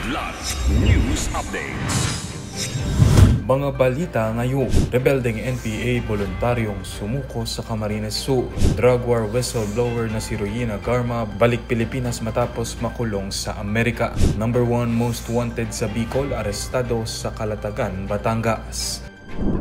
Kidlat News Updates. Mga balita ngayon, rebeldeng NPA voluntaryong sumuko sa Camarines Sur. Drug war whistleblower na si Royina Garma balik Pilipinas matapos makulong sa Amerika. Number 1 most wanted sa Bicol, arestado sa Calatagan, Batangas.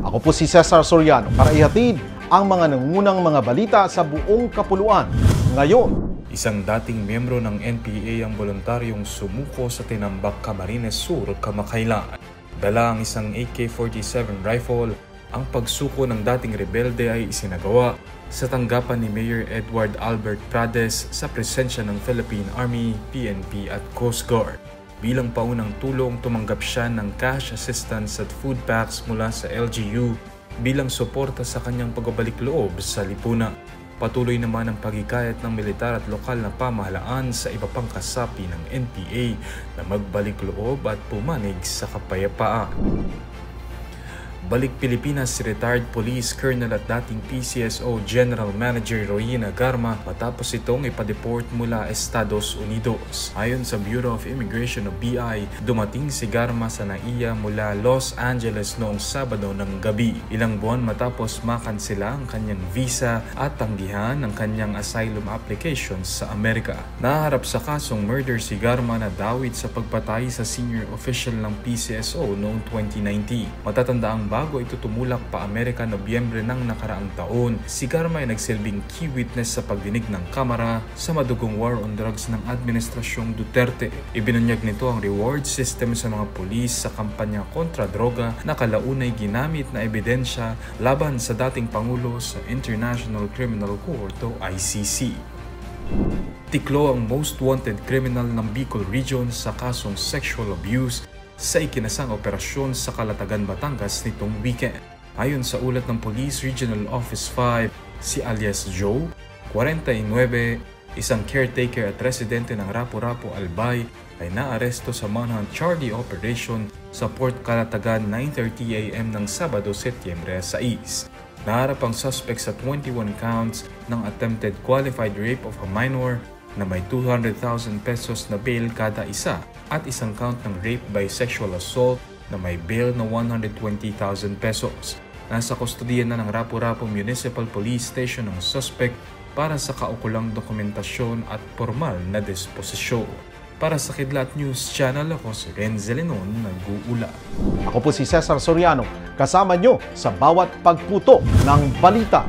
Ako po si Cesar Soriano para ihatid ang mga nangungunang mga balita sa buong kapuluan. Ngayon, Isang dating miyembro ng NPA ang voluntaryong sumuko sa tinambak Camarines Sur, kamakailan. Dala ang isang AK-47 rifle. Ang pagsuko ng dating rebelde ay isinagawa sa tanggapan ni Mayor Edward Albert Prades sa presensya ng Philippine Army, PNP at Coast Guard. Bilang paunang tulong, tumanggap siya ng cash assistance at food packs mula sa LGU bilang suporta sa kanyang pagbabalik loob sa lipunan. Patuloy naman ang paghikayat ng militar at lokal na pamahalaan sa iba pang kasapi ng NPA na magbalik loob at pumanig sa kapayapaan. Balik Pilipinas si retired police colonel at dating PCSO General Manager Royina Garma matapos itong ipa-deport mula Estados Unidos. Ayon sa Bureau of Immigration o BI, dumating si Garma sa NAIA mula Los Angeles noong Sabado ng gabi. Ilang buwan matapos makansela ang kanyang visa at tanggihan ang kanyang asylum application sa Amerika. Naharap sa kasong murder si Garma na dawit sa pagpatay sa senior official ng PCSO noong 2019. Matatanda bago ito tumulak pa Amerika Nobyembre ng nakaraang taon, si Garma ay nagsilbing key witness sa pagdinig ng Kamara sa madugong war on drugs ng Administrasyong Duterte. Ibinunyag nito ang reward system sa mga pulis sa kampanya kontra droga na kalaunay ginamit na ebidensya laban sa dating Pangulo sa International Criminal Court o ICC. Tiklo ang most wanted criminal ng Bicol Region sa kasong sexual abuse sa ikinasang operasyon sa Calatagan, Batangas nitong weekend. Ayon sa ulat ng Police Regional Office 5, si alias Joe, 49, isang caretaker at residente ng Rapu-Rapu, Albay, ay naaresto sa manhunt Charlie Operation sa Port Calatagan 9:30 AM ng Sabado, Setyembre 6. Naharap ang suspect sa 21 counts ng attempted qualified rape of a minor na may 200,000 pesos na bail kada isa at isang count ng rape by sexual assault na may bail na 120,000 pesos. Nasa kustodiya na ng Rapu-Rapu Municipal Police Station ang suspect para sa kaukulang dokumentasyon at formal na disposisyon. Para sa Kidlat News Channel, ako si Renzel Lenon, nag-uula. ako po si Cesar Soriano, kasama nyo sa bawat pagputo ng balita.